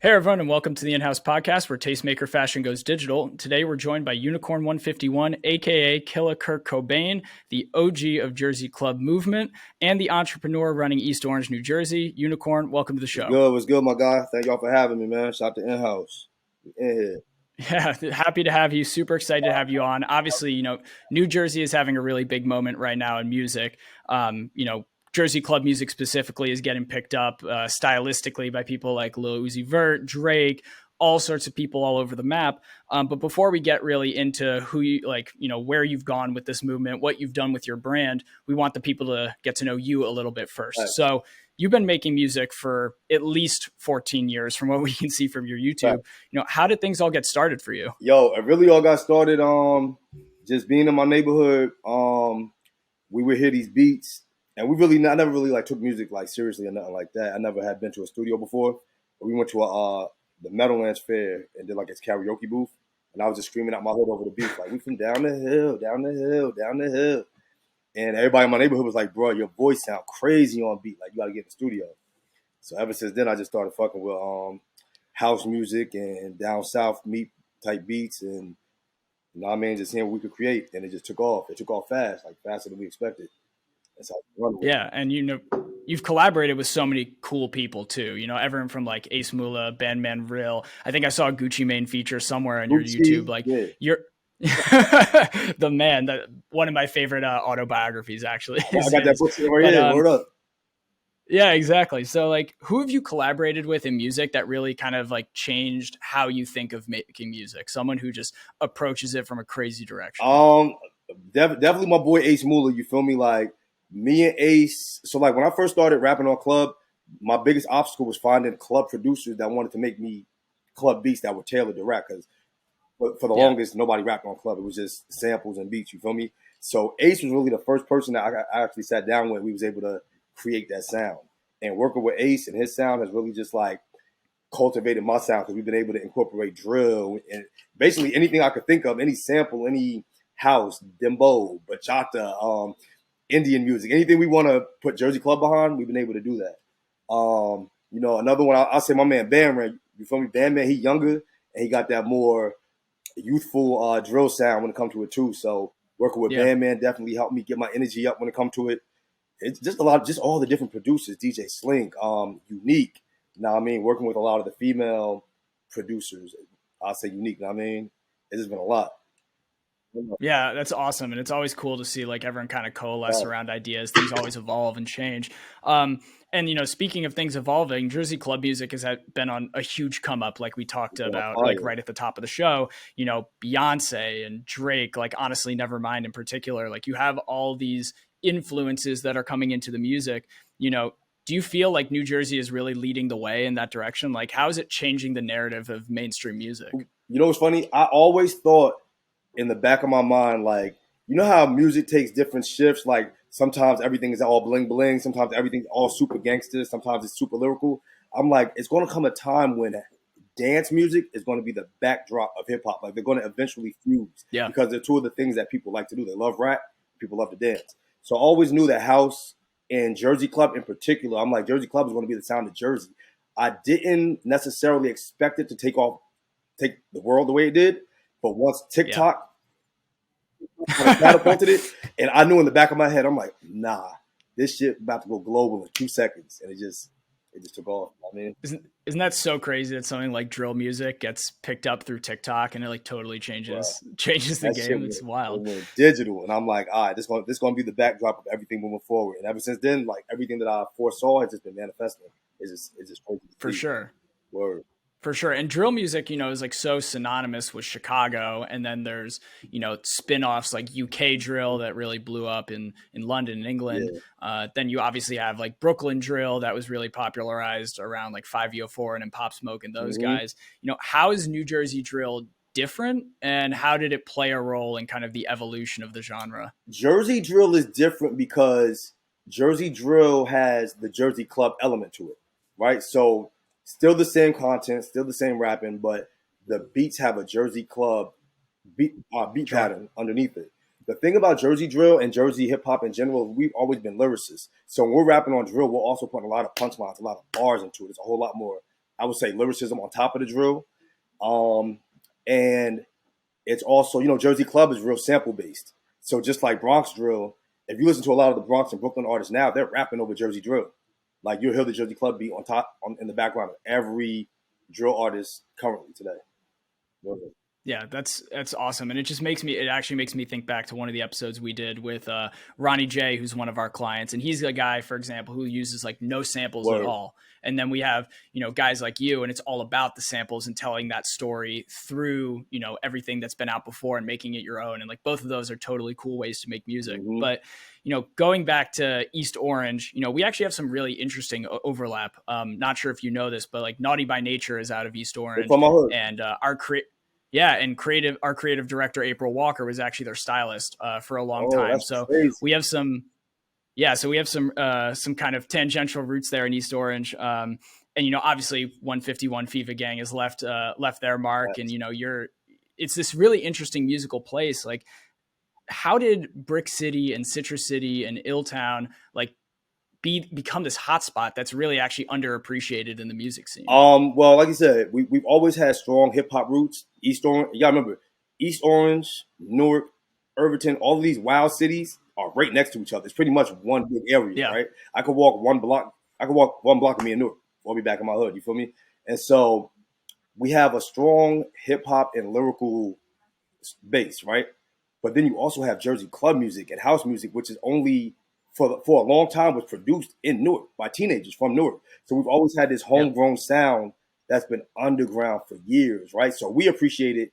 Hey everyone, and welcome to the In-House Podcast, where tastemaker fashion goes digital. Today we're joined by Unicorn151, aka Killer Kurt Cobain, the OG of Jersey Club movement, and the entrepreneur running East Orange, New Jersey. Unicorn, welcome to the show. What's good, my guy? Thank y'all for having me, man. Shout out to In-House. In here. Yeah, happy to have you. Super excited to have you on. Obviously, New Jersey is having a really big moment right now in music. Jersey club music specifically is getting picked up stylistically by people like Lil Uzi Vert, Drake, all sorts of people all over the map. But before we get really into who you where you've gone with this movement, what you've done with your brand, we want the people to get to know you a little bit first. Right. So you've been making music for at least 14 years from what we can see from your YouTube. Right. How did things all get started for you? Yo, it really all got started just being in my neighborhood. We would hear these beats. And I never really took music seriously or nothing like that. I never had been to a studio before. But we went to the Meadowlands Fair and did its karaoke booth. And I was just screaming out my hood over the beat, we from down the hill, down the hill, down the hill. And everybody in my neighborhood was like, bro, your voice sound crazy on beat. You got to get in the studio. So ever since then, I just started fucking with house music and down south meat type beats. And, just seeing what we could create. And it just took off. It took off fast, faster than we expected. Yeah, and you've collaborated with so many cool people too. Everyone from Ace Moolah, Bandman Real. I think I saw a Gucci Mane feature somewhere on your YouTube. You're the man. One of my favorite autobiographies, actually. I got that book right here. Word up. Yeah, exactly. So who have you collaborated with in music that really kind of changed how you think of making music? Someone who just approaches it from a crazy direction. Definitely my boy Ace Moolah. You feel me? Me and Ace. So when I first started rapping on club, my biggest obstacle was finding club producers that wanted to make me club beats that were tailored to rap. Because for the longest, nobody rapped on club. It was just samples and beats. You feel me? So Ace was really the first person that I actually sat down with. We was able to create that sound. And working with Ace and his sound has really just cultivated my sound, because we've been able to incorporate drill and basically anything I could think of, any sample, any house, dembow, bachata, Indian music, anything we want to put Jersey Club behind, we've been able to do that. Another one, I'll say my man Bandman. You feel me? Bandman, he younger and he got that more youthful drill sound when it comes to it too. So working with Bandman definitely helped me get my energy up when it comes to it. It's just all the different producers, DJ Slink, Unique. Working with a lot of the female producers, I'll say Unique. It's just been a lot. Yeah, that's awesome. And it's always cool to see everyone kind of coalesce around ideas. Things always evolve and change. And, speaking of things evolving, Jersey club music has been on a huge come up, like we talked about, right at the top of the show. Beyonce and Drake, honestly, Nevermind in particular. You have all these influences that are coming into the music. Do you feel like New Jersey is really leading the way in that direction? How is it changing the narrative of mainstream music? What's funny? I always thought, in the back of my mind, how music takes different shifts. Sometimes everything is all bling bling. Sometimes everything's all super gangster. Sometimes it's super lyrical. I'm it's going to come a time when dance music is going to be the backdrop of hip hop. They're going to eventually fuse. Yeah. Because they're two of the things that people like to do. They love rap. People love to dance. So I always knew that house and Jersey Club in particular, Jersey Club is going to be the sound of Jersey. I didn't necessarily expect it to take the world the way it did. But once TikTok catapulted it, and I knew in the back of my head, I'm nah, this shit about to go global in 2 seconds, and it just took off. Isn't that so crazy that something like drill music gets picked up through TikTok and it totally changes the game? It's wild. Digital, and I'm all right, this going to be the backdrop of everything moving forward. And ever since then, everything that I foresaw has just been manifesting. It's just crazy. For sure. Word. For sure. And drill music, is so synonymous with Chicago. And then there's, spin-offs like UK drill that really blew up in London and England. Yeah. Then you obviously have Brooklyn drill that was really popularized around 5EO4 and Pop Smoke and those guys. How is New Jersey drill different, and how did it play a role in kind of the evolution of the genre? Jersey drill is different because Jersey drill has the Jersey Club element to it, right? So still the same content, still the same rapping, but the beats have a Jersey Club beat pattern underneath it. The thing about Jersey drill and Jersey hip hop in general, we've always been lyricists. So when we're rapping on drill, we're also putting a lot of punchlines, a lot of bars into it. It's a whole lot more I would say, lyricism on top of the drill. And it's also, Jersey Club is real sample based. So just like Bronx drill, if you listen to a lot of the Bronx and Brooklyn artists now, they're rapping over Jersey drill. Like you'll hear the Jersey Club beat in the background of every drill artist currently today. Yeah, that's awesome. And it actually makes me think back to one of the episodes we did with Ronnie J, who's one of our clients. And he's a guy, for example, who uses like no samples at all. And then we have, guys like you, and it's all about the samples and telling that story through, everything that's been out before and making it your own. And like both of those are totally cool ways to make music. Mm-hmm. But, going back to East Orange, we actually have some really interesting overlap. Not sure if you know this, but like Naughty by Nature is out of East Orange. From my hood. And our creative director, April Walker, was actually their stylist for a long time. So crazy. we have some kind of tangential roots there in East Orange. And, obviously 151 FIFA gang has left their mark. Yes. And, it's this really interesting musical place. Like, how did Brick City and Citrus City and Illtown become this hotspot that's really actually underappreciated in the music scene? Well, like you said, we've always had strong hip hop roots. East Orange, you gotta remember, East Orange, Newark, Irvington, all of these wild cities are right next to each other. It's pretty much one big area, right? I could walk one block of me in Newark. I'll be back in my hood. You feel me? And so we have a strong hip hop and lyrical base, right? But then you also have Jersey club music and house music, which is only for a long time was produced in Newark by teenagers from Newark. So we've always had this homegrown sound that's been underground for years, right? So we appreciate it,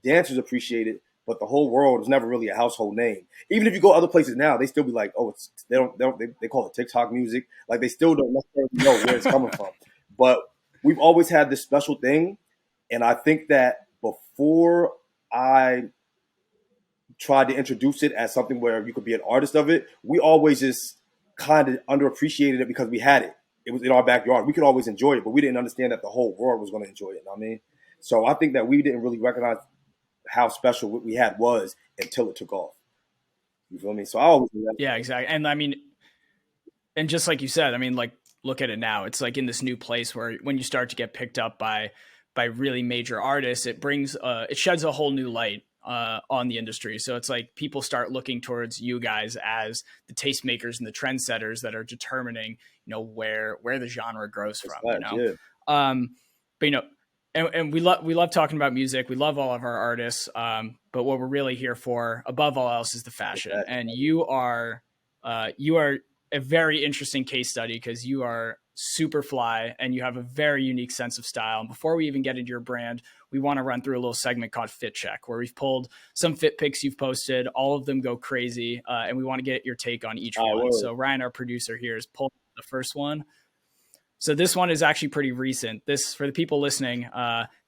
dancers appreciate it, but the whole world is never really a household name. Even if you go other places now, they still be like, oh, they call it TikTok music. Like they still don't necessarily know where it's coming from. But we've always had this special thing, and I think that before I tried to introduce it as something where you could be an artist of it, we always just kind of underappreciated it because we had it. It was in our backyard. We could always enjoy it, but we didn't understand that the whole world was going to enjoy it. You know what I mean? So I think that we didn't really recognize how special what we had was until it took off. You feel me? So I always do that. Yeah, exactly. And I mean, and just like you said, I mean, like, look at it now. It's like in this new place where when you start to get picked up by really major artists, it brings, it sheds a whole new light on the industry. So it's like people start looking towards you guys as the tastemakers and the trendsetters that are determining, where the genre grows from, but and we love talking about music. We love all of our artists. But what we're really here for above all else is the fashion. Exactly. And you are a very interesting case study because you are super fly and you have a very unique sense of style. And before we even get into your brand, we want to run through a little segment called Fit Check, where we've pulled some fit pics you've posted. All of them go crazy. And we want to get your take on each one. Word. So Ryan, our producer here, is pulling the first one. So this one is actually pretty recent. This, for the people listening,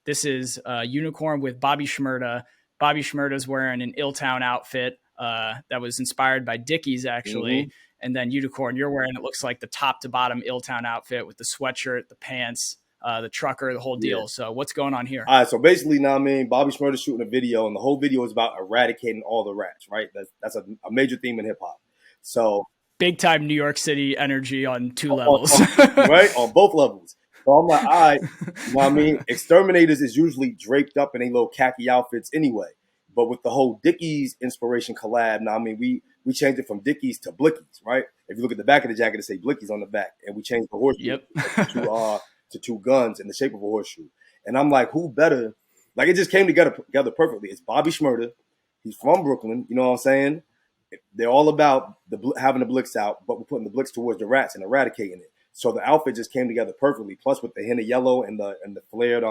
this is Unicorn with Bobby Shmurda. Bobby Shmurda is wearing an Illtown outfit that was inspired by Dickies, actually. Mm-hmm. And then Unicorn, you're wearing, it looks like the top to bottom Illtown outfit with the sweatshirt, the pants, the trucker, the whole deal. Yeah. So what's going on here? All right. So basically, now, Bobby Shmurda shooting a video, and the whole video is about eradicating all the rats, right? That's a major theme in hip hop. So big time New York City energy on two levels. Right? On both levels. So I'm like, all right, you know what I mean? Exterminators is usually draped up in a little khaki outfits anyway. But with the whole Dickies inspiration collab, now, we changed it from Dickies to Blickies, right? If you look at the back of the jacket, it say Blickies on the back. And we changed the horseshoe to two guns in the shape of a horseshoe. And I'm like, who better? Like, it just came together perfectly. It's Bobby Shmurda. He's from Brooklyn. You know what I'm saying? They're all about having the blicks out, but we're putting the blicks towards the rats and eradicating it. So the outfit just came together perfectly. Plus with the hint of yellow and the flared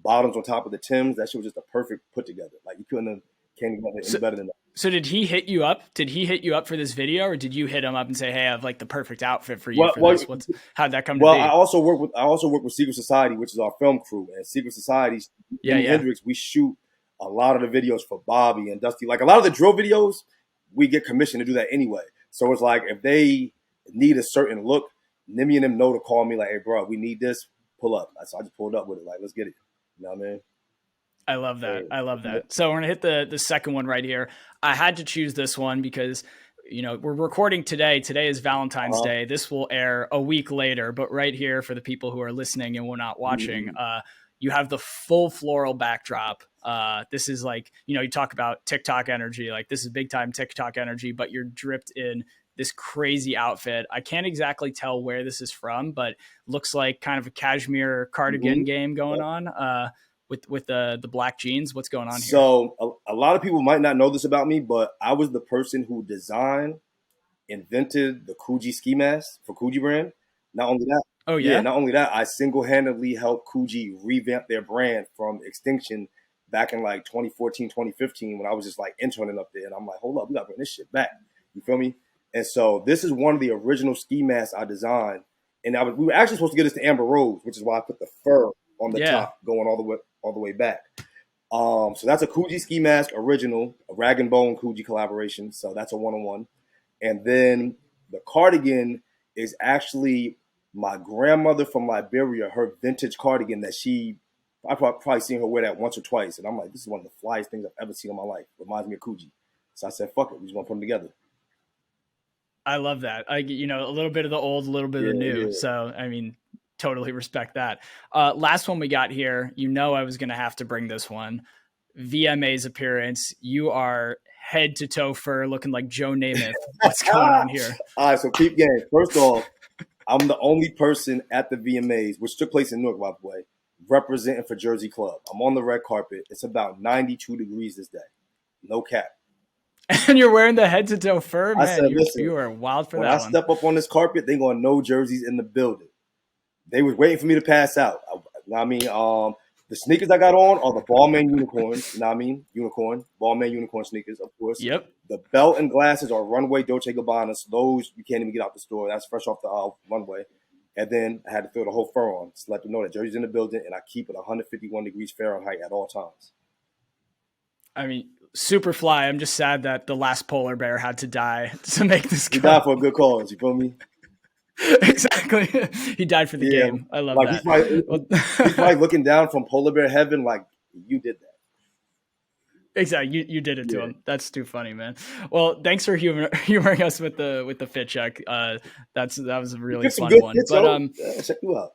bottoms on top of the Timbs, that shit was just a perfect put together. Like you couldn't have came together any better than that. So did he hit you up? Did he hit you up for this video, or did you hit him up and say, "Hey, I have like the perfect outfit for you for this"? How'd that come to be? I also work with Secret Society, which is our film crew, and Secret Society's Hendrix. We shoot a lot of the videos for Bobby and Dusty. Like a lot of the drill videos, we get commissioned to do that anyway. So it's like if they need a certain look, Nimmy and them know to call me like, "Hey, bro, we need this. Pull up." So I just pulled up with it. Like, let's get it. You know what I mean? I love that. So we're going to hit the second one right here. I had to choose this one because, we're recording today. Today is Valentine's Day. This will air a week later, but right here for the people who are listening and we're not watching, you have the full floral backdrop. This is like, you talk about TikTok energy. Like this is big time TikTok energy, but you're dripped in this crazy outfit. I can't exactly tell where this is from, but looks like kind of a cashmere cardigan game going on. With the black jeans. What's going on here? So a lot of people might not know this about me, but I was the person who invented the COOGI ski mask for COOGI brand. Not only that, not only that, I single-handedly helped COOGI revamp their brand from extinction back in like 2014, 2015 when I was just like interning up there. And I'm like, hold up, we got to bring this shit back. You feel me? And so this is one of the original ski masks I designed. And we were actually supposed to get this to Amber Rose, which is why I put the fur on the top going all the way back. So that's a COOGI ski mask original, a Rag and Bone COOGI collaboration. So that's a 1-on-1. And then the cardigan is actually my grandmother from Liberia, her vintage cardigan that I've probably seen her wear that once or twice. And I'm like, this is one of the flyest things I've ever seen in my life. Reminds me of COOGI. So I said, fuck it. We just want to put them together. I love that. A little bit of the old, a little bit of the new. Yeah. So, I mean, totally respect that. Last one we got here. I was going to have to bring this one. VMA's appearance. You are head to toe fur looking like Joe Namath. What's going on here? All right, so keep game. First off, I'm the only person at the VMAs, which took place in Newark, by the way, representing for Jersey Club. I'm on the red carpet. It's about 92 degrees this day. No cap. And you're wearing the head to toe fur? Man, I said, listen, you are wild for that one. When I step up on this carpet, they going to know Jersey's in the building. They was waiting for me to pass out. The sneakers I got on are the Ballman Unicorns. Unicorn, Ballman Unicorn sneakers, of course. Yep. The belt and glasses are Runway Dolce & Gabbana. So those you can't even get out the store. That's fresh off the runway. And then I had to throw the whole fur on to let them know that Jersey's in the building, and I keep it 151 degrees Fahrenheit at all times. I mean, super fly. I'm just sad that the last polar bear had to die to make this. He died for a good cause. You feel me? Exactly. He died for the game. I love that. He's probably looking down from polar bear heaven like, you did that. Exactly. You did it to him. That's too funny, man. Well, thanks for humoring us with the fit check. That was a really fun one. But check you out.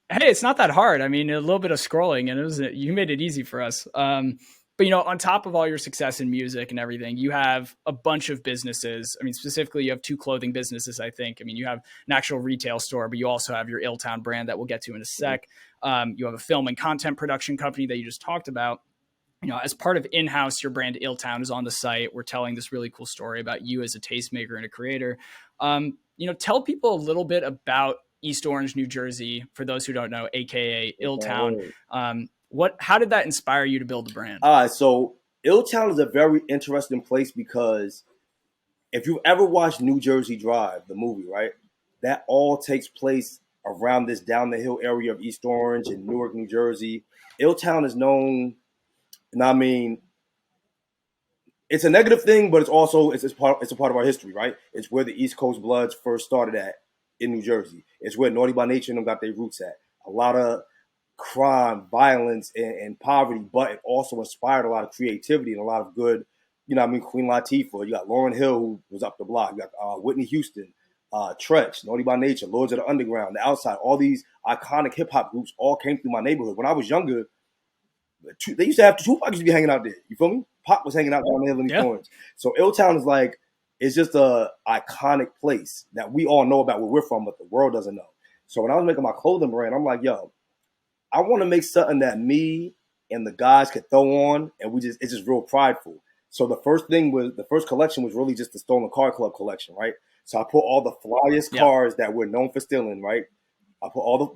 Hey, it's not that hard. I mean, a little bit of scrolling and you made it easy for us. But, on top of all your success in music and everything, you have a bunch of businesses. I mean, specifically, you have 2 clothing businesses, I think. I mean, you have an actual retail store, but you also have your Illtown brand that we'll get to in a sec. You have a film and content production company that you just talked about. As part of In-House, your brand Illtown is on the site. We're telling this really cool story about you as a tastemaker and a creator. Tell people a little bit about East Orange, New Jersey, for those who don't know, AKA Illtown. How did that inspire you to build the brand? So Illtown is a very interesting place because if you've ever watched New Jersey Drive, the movie, right, that all takes place around this down the hill area of East Orange and Newark, New Jersey. Illtown is known, it's a negative thing, but it's a part of our history, right? It's where the East Coast Bloods first started at in New Jersey. It's where Naughty by Nature and them got their roots at. A lot of crime, violence, and poverty, but it also inspired a lot of creativity and a lot of good, Queen Latifah. You got Lauryn Hill, who was up the block. You got Whitney Houston, Tretch, Naughty by Nature, Lords of the Underground, The Outside. All these iconic hip-hop groups all came through my neighborhood. When I was younger, they used to have Tupac used to be hanging out there. You feel me? Pop was hanging out down the hill in East Orange. So Illtown is it's just a iconic place that we all know about where we're from, but the world doesn't know. So when I was making my clothing brand, I'm like, yo, I want to make something that me and the guys could throw on, and it's just real prideful. So the first collection was really just the Stolen Car Club collection, right? So I put all the flyest cars that we're known for stealing, right? I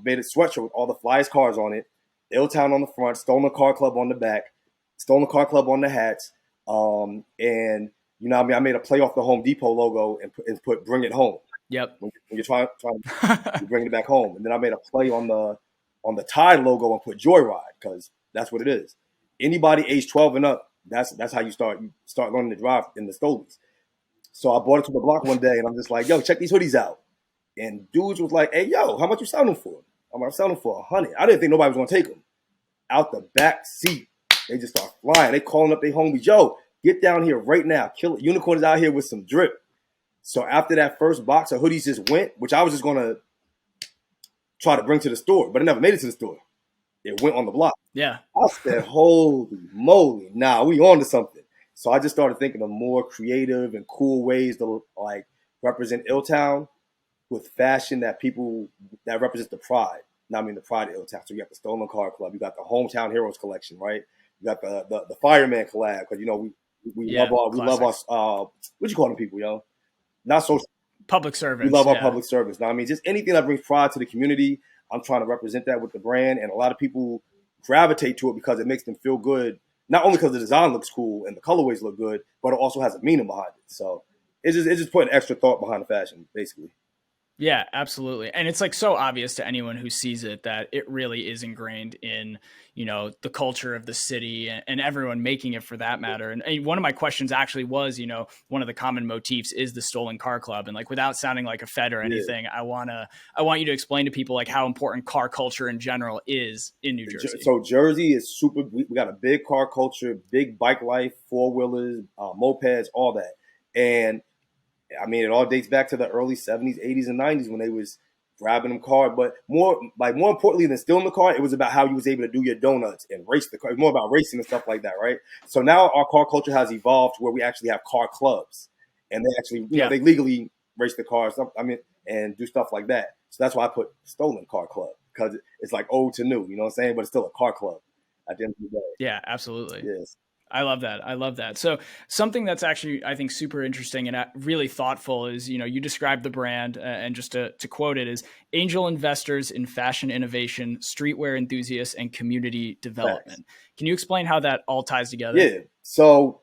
made a sweatshirt with all the flyest cars on it, Illtown on the front, Stolen Car Club on the back, Stolen Car Club on the hats, and I made a play off the Home Depot logo and put "Bring It Home." Yep. When you're trying to bring it back home, and then I made a play on the Tide logo and put Joyride because that's what it is. Anybody age 12 and up, that's how you start learning to drive in the Stolies. So I brought it to the block one day and I'm just like, yo, check these hoodies out. And dudes was like, hey, yo, how much you selling them for? I'm selling them for $100. I didn't think nobody was gonna take them. Out the back seat, they just start flying. They calling up their homies, yo, Get down here right now. Kill it. Unicorn is out here with some drip. So after that first box of hoodies just went, which I was just going to try to bring to the store, but it never made it to the store. It went on the block. Yeah. I said, holy moly, nah, we on to something. So I just started thinking of more creative and cool ways to like represent Illtown with fashion that represents the pride. Now, I mean the pride of Illtown. So you got the Stolen Car Club, you got the Hometown Heroes collection, right? You got the Fireman collab, because we love our what you call them people, not social public service. We love our public service. Now, I mean, just anything that brings pride to the community, I'm trying to represent that with the brand, and a lot of people gravitate to it because it makes them feel good. Not only because the design looks cool and the colorways look good, but it also has a meaning behind it. So it's just putting extra thought behind the fashion, basically. Yeah, absolutely. And it's like so obvious to anyone who sees it that it really is ingrained in, the culture of the city and everyone making it for that matter. And one of my questions actually was, one of the common motifs is the Stolen Car Club. And like, without sounding like a Fed or anything, I want you to explain to people like how important car culture in general is in New Jersey. So Jersey is super, we got a big car culture, big bike life, four-wheelers, mopeds, all that. And I mean, it all dates back to the early 70s, 80s, and 90s when they was grabbing them cars. But more importantly than stealing the car, it was about how you was able to do your donuts and race the car. It was more about racing and stuff like that, right? So now our car culture has evolved to where we actually have car clubs. And they actually, they legally race the cars, and do stuff like that. So that's why I put Stolen Car Club, because it's like old to new, you know what I'm saying? But it's still a car club at the end of the day. Yeah, absolutely. Yes. I love that. So something that's actually, I think, super interesting and really thoughtful is, you described the brand and just to quote it is angel investors in fashion innovation, streetwear enthusiasts, and community development. Thanks. Can you explain how that all ties together? Yeah. So,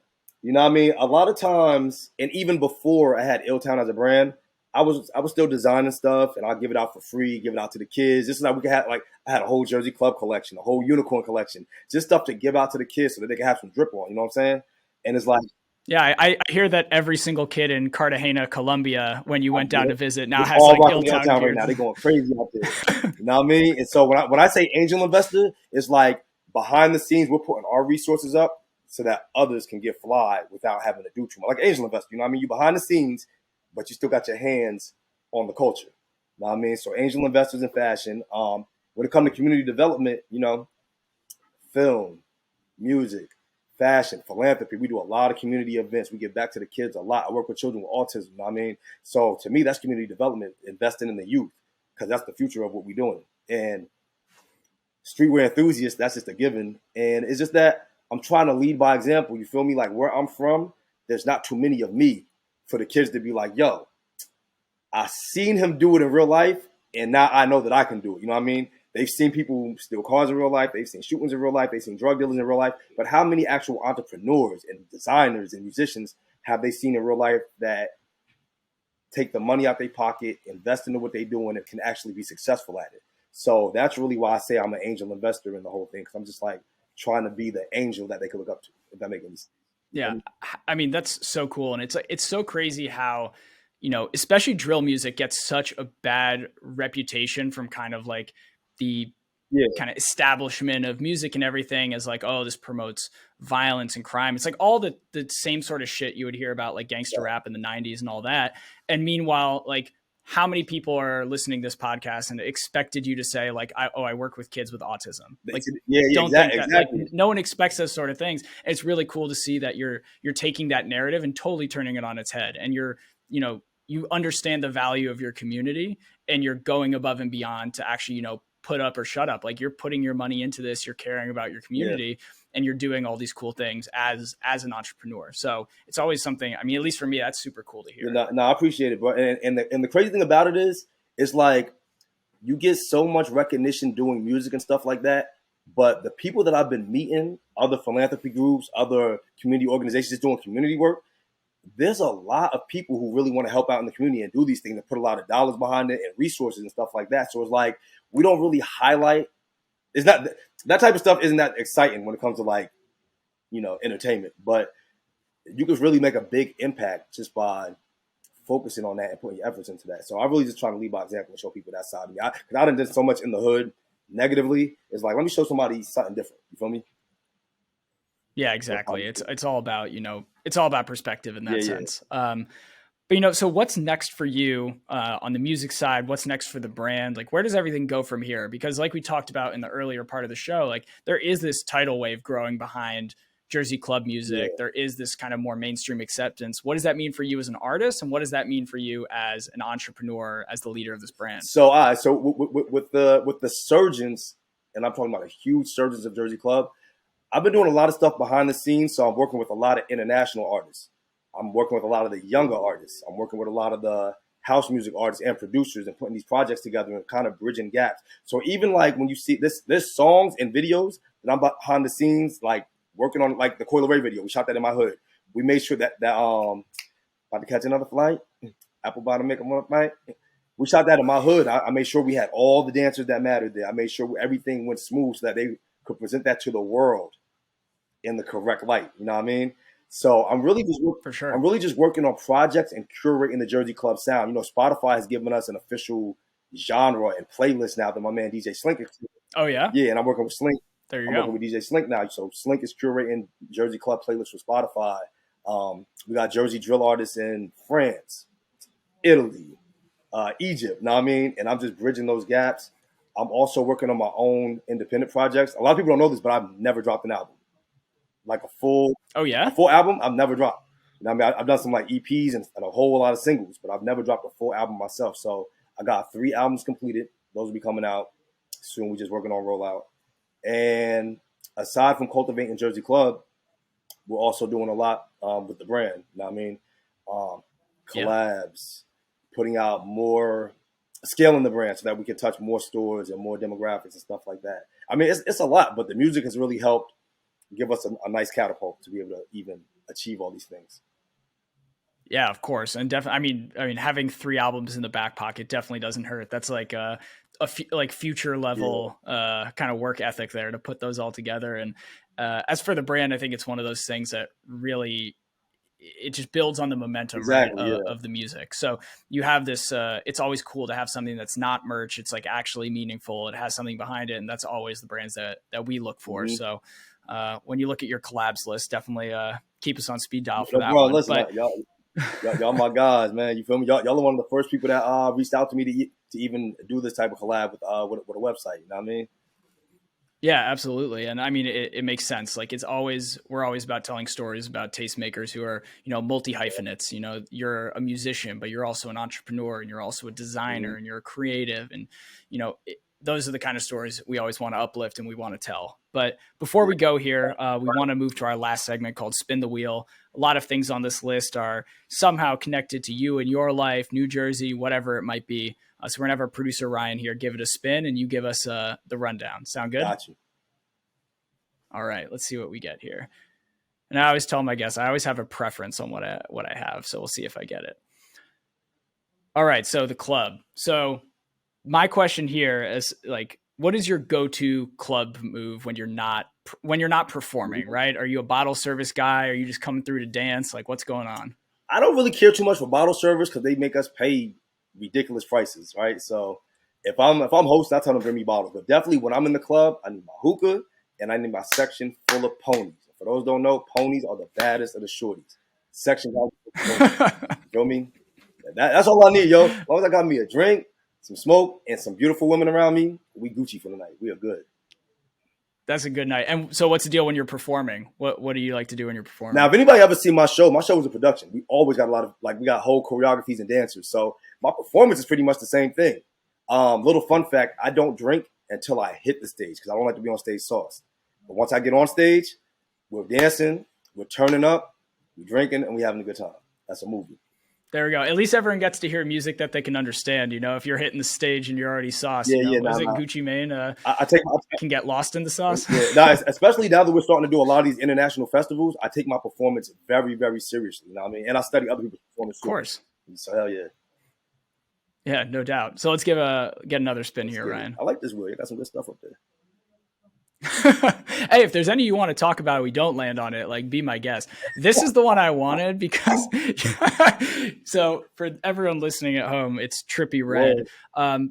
a lot of times, and even before I had Illtown as a brand, I was still designing stuff, and I'll give it out for free, give it out to the kids. This is like I had a whole Jersey Club collection, a whole Unicorn collection, just stuff to give out to the kids so that they can have some drip on. You know what I'm saying? And it's like, yeah, I hear that every single kid in Cartagena, Colombia, when you went down to visit, now has like Illtown right now. They're going crazy out there. You know what I mean? And so when I say angel investor, it's like behind the scenes, we're putting our resources up so that others can get fly without having to do too much. Like angel investor, you know what I mean? You behind the scenes, but you still got your hands on the culture. You know what I mean? So angel investors in fashion. When it comes to community development, film, music, fashion, philanthropy, we do a lot of community events. We give back to the kids a lot. I work with children with autism. You know what I mean? So to me, that's community development, investing in the youth, because that's the future of what we're doing. And streetwear enthusiasts, that's just a given. And it's just that I'm trying to lead by example. You feel me? Like where I'm from, there's not too many of me for the kids to be like, yo, I seen him do it in real life, and now I know that I can do it. You know what I mean? They've seen people steal cars in real life. They've seen shootings in real life. They've seen drug dealers in real life. But how many actual entrepreneurs and designers and musicians have they seen in real life that take the money out their pocket, invest into what they're doing, and can actually be successful at it? So that's really why I say I'm an angel investor in the whole thing, because I'm just like trying to be the angel that they could look up to, if that makes any sense. Yeah. I mean, that's so cool. And it's so crazy how, especially drill music gets such a bad reputation from kind of like the kind of establishment of music and everything as like, oh, this promotes violence and crime. It's like all the same sort of shit you would hear about like gangster rap in the 90s and all that. And meanwhile, like how many people are listening to this podcast and expected you to say like, I work with kids with autism. Like, don't think that like, no one expects those sort of things. And it's really cool to see that you're taking that narrative and totally turning it on its head. And you understand the value of your community and you're going above and beyond to actually, put up or shut up. Like you're putting your money into this, you're caring about your community and you're doing all these cool things as an entrepreneur. So it's always something, I mean, at least for me, that's super cool to hear. No, I appreciate it, bro. And the crazy thing about it is, it's like you get so much recognition doing music and stuff like that. But the people that I've been meeting, other philanthropy groups, other community organizations doing community work, there's a lot of people who really want to help out in the community and do these things and put a lot of dollars behind it and resources and stuff like that. So it's like, we don't really highlight. It's not that type of stuff isn't that exciting when it comes to like, entertainment, but you can really make a big impact just by focusing on that and putting your efforts into that. So I really just try to lead by example and show people that side of me. Because I done did so much in the hood negatively. It's like, let me show somebody something different. You feel me? Yeah, exactly. It's all about, it's all about perspective in that Yeah, sense. But so what's next for you on the music side? What's next for the brand? Like, where does everything go from here? Because like we talked about in the earlier part of the show, like there is this tidal wave growing behind Jersey club music. yeah. There is this kind of more mainstream acceptance. What does that mean for you as an artist? And what does that mean for you as an entrepreneur, as the leader of this brand? So, with the surgeons, and I'm talking about a huge surgeons of Jersey Club. I've been doing a lot of stuff behind the scenes, so I'm working with a lot of international artists. I'm working with a lot of the younger artists. I'm working with a lot of the house music artists and producers and putting these projects together and kind of bridging gaps. So even like when you see this, there's songs and videos that I'm behind the scenes, like working on, like the Coil Ray video. We shot that in my hood. We made sure that about to catch another flight, apple bottom make a more flight. We shot that in my hood. I made sure we had all the dancers that mattered there. I made sure everything went smooth so that they could present that to the world in the correct light. You know what I mean? So I'm really just For sure. I'm really just working on projects and curating the Jersey Club sound. You know, Spotify has given us an official genre and playlist now that my man DJ Slink is. Oh yeah? Yeah, and I'm working with Slink. There you I'm go. working with DJ Slink now. So Slink is curating Jersey Club playlist for Spotify. We got Jersey drill artists in France, Italy, Egypt. Know what I mean? And I'm just bridging those gaps. I'm also working on my own independent projects. A lot of people don't know this, but I've never dropped an album. Like a full album, I've never dropped. You know what I mean? I've done some like EPs and a whole lot of singles, but I've never dropped a full album myself. So I got 3 albums completed. Those will be coming out soon. We're just working on rollout. And aside from cultivating Jersey Club, we're also doing a lot with the brand. You know what I mean? Collabs, putting out more, scaling the brand so that we can touch more stores and more demographics and stuff like that. I mean, it's a lot, but the music has really helped give us a nice catapult to be able to even achieve all these things. Yeah, of course. And definitely, I mean, having 3 albums in the back pocket definitely doesn't hurt. That's like like future level kind of work ethic there to put those all together. And as for the brand, I think it's one of those things that really, it just builds on the momentum of the music. So you have this, it's always cool to have something that's not merch. It's like actually meaningful. It has something behind it. And that's always the brands that we look for. Mm-hmm. So when you look at your collabs list, definitely keep us on speed dial for that one. Listen, y'all my guys, man. You feel me? Y'all are one of the first people that reached out to me to even do this type of collab with a website. You know what I mean? Yeah, absolutely. And I mean, it makes sense. Like we're always about telling stories about tastemakers who are, multi-hyphenates. You're a musician, but you're also an entrepreneur, and you're also a designer, mm-hmm. and you're a creative. And, those are the kind of stories we always want to uplift and we want to tell. But before we go here, we want to move to our last segment called Spin the Wheel. A lot of things on this list are somehow connected to you and your life, New Jersey, whatever it might be. So we're going to have our producer, Ryan, here, give it a spin, and you give us the rundown. Sound good? Got you. All right, let's see what we get here. And I always tell my guests, I always have a preference on what I have, so we'll see if I get it. All right, so the club. So my question here is, like, what is your go-to club move when you're not performing, right? Are you a bottle service guy? Are you just coming through to dance? Like, what's going on? I don't really care too much for bottle service because they make us pay ridiculous prices, right? So if I'm hosting, I tell them to bring me bottles. But definitely when I'm in the club, I need my hookah and I need my section full of ponies. For those who don't know, ponies are the baddest of the shorties. Section, you feel me? That's all I need, yo. As long as I got me a drink, some smoke, and some beautiful women around me, we Gucci for the night. We are good. That's a good night. And so what's the deal when you're performing? What do you like to do when you're performing? Now, if anybody ever seen my show was a production. We always got a lot of, we got whole choreographies and dancers. So my performance is pretty much the same thing. Little fun fact, I don't drink until I hit the stage because I don't like to be on stage sauced. But once I get on stage, we're dancing, we're turning up, we're drinking, and we're having a good time. That's a movie. There we go. At least everyone gets to hear music that they can understand. If you're hitting the stage and you're already sauced, Gucci Mane I can get lost in the sauce. Especially now that we're starting to do a lot of these international festivals, I take my performance very, very seriously. You know what I mean? And I study other people's performance. Of course. So hell yeah. Yeah, no doubt. So let's get another spin here, Ryan. I like this wheel. You got some good stuff up there. Hey, if there's any you want to talk about, we don't land on it, like, be my guest. This is the one I wanted because so for everyone listening at home, it's Trippie Redd.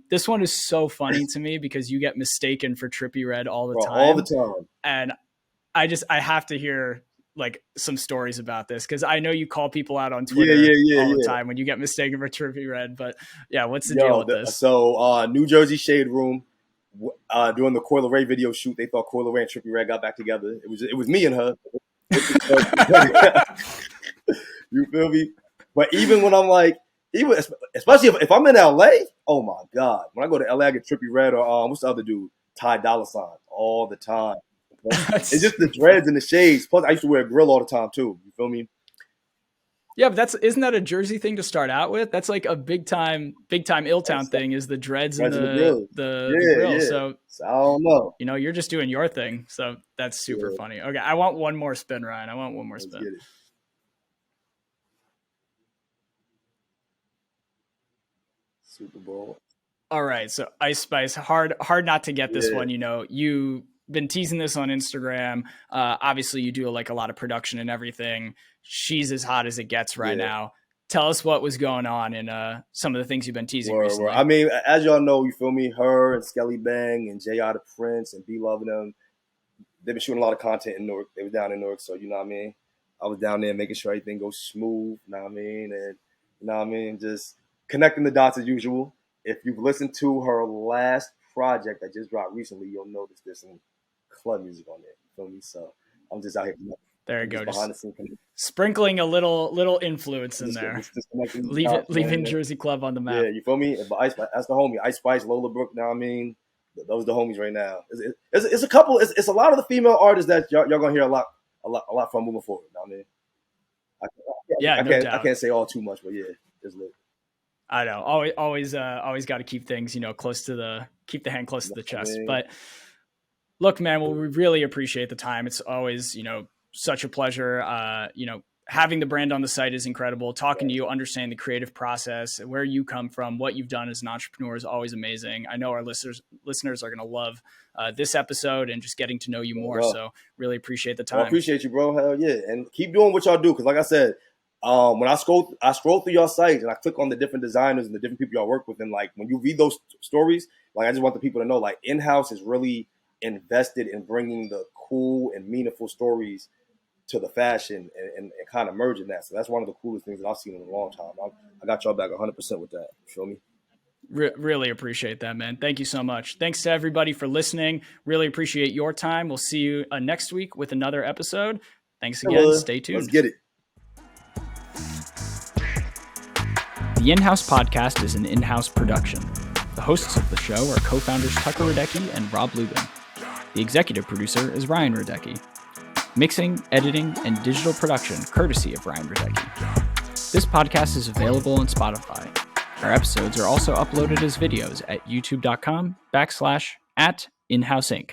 This one is so funny to me because you get mistaken for Trippie Redd all the time. All the time. And I have to hear like some stories about this, because I know you call people out on Yeah, Twitter yeah. all the time when you get mistaken for Trippie Redd. But yeah, what's the deal Yo, with this? so New Jersey Shade Room, doing the Coil Ray video shoot, they thought Coil Ray and Trippie Redd got back together. It was me and her. You feel me? But even when I'm like, even especially if I'm in LA, oh my God. When I go to LA, I get Trippie Redd or what's the other dude? Ty Dolla $ign all the time. It's just the dreads and the shades. Plus, I used to wear a grill all the time too. You feel me? Yeah, but isn't that a Jersey thing to start out with? That's like a big time Illtown thing, is the dreads and the grill. Yeah. So I don't know. you know, you're just doing your thing. So that's super funny. Okay, I want one more spin, Ryan. I want one more spin. Get it. Super Bowl. All right, so Ice Spice, hard not to get this one. You know, you've been teasing this on Instagram. Obviously, you do like a lot of production and everything. She's as hot as it gets right now. Tell us what was going on in some of the things you've been teasing recently. I mean, as y'all know, you feel me? Her and Skelly Bang and J.I. the Prince and B-Love and them, they've been shooting a lot of content in Newark. They were down in Newark, so you know what I mean? I was down there making sure everything goes smooth, you know what I mean? And, you know what I mean? Just connecting the dots as usual. If you've listened to her last project that just dropped recently, you'll notice there's some club music on there. You feel me? So I'm just out here. There you go. Just sprinkling a little influence in there. Leaving Jersey Club on the map. Yeah, you feel me? But that's the homie. Ice Spice, Lola Brooke, now I mean, those are the homies right now. It's a couple. It's a lot of the female artists that y'all gonna hear a lot from moving forward. You know what I mean? I can't say all too much, but yeah, it's lit. I know. Always got to keep things, keep the hand close to the chest. But look, man, well, we really appreciate the time. It's always, such a pleasure. Having the brand on the site is incredible. Talking to you, understanding the creative process, where you come from, what you've done as an entrepreneur is always amazing. I know our listeners are going to love this episode and just getting to know you more. So really appreciate the time. I appreciate you, bro. Hell yeah. And keep doing what y'all do. Cause like I said, when I scroll through your site and I click on the different designers and the different people y'all work with, and like when you read those stories, like I just want the people to know, like In-House is really invested in bringing the cool and meaningful stories to the fashion and kind of merging that. So that's one of the coolest things that I've seen in a long time. I got y'all back 100% with that. You feel me? Really appreciate that, man. Thank you so much. Thanks to everybody for listening. Really appreciate your time. We'll see you next week with another episode. Thanks again. Stay tuned. Let's get it. The In-House Podcast is an in-house production. The hosts of the show are co-founders Tucker Radecki and Rob Lubin. The executive producer is Ryan Radecki. Mixing, editing, and digital production courtesy of Ryan Radecki. This podcast is available on Spotify. Our episodes are also uploaded as videos at youtube.com/@InHouseInc.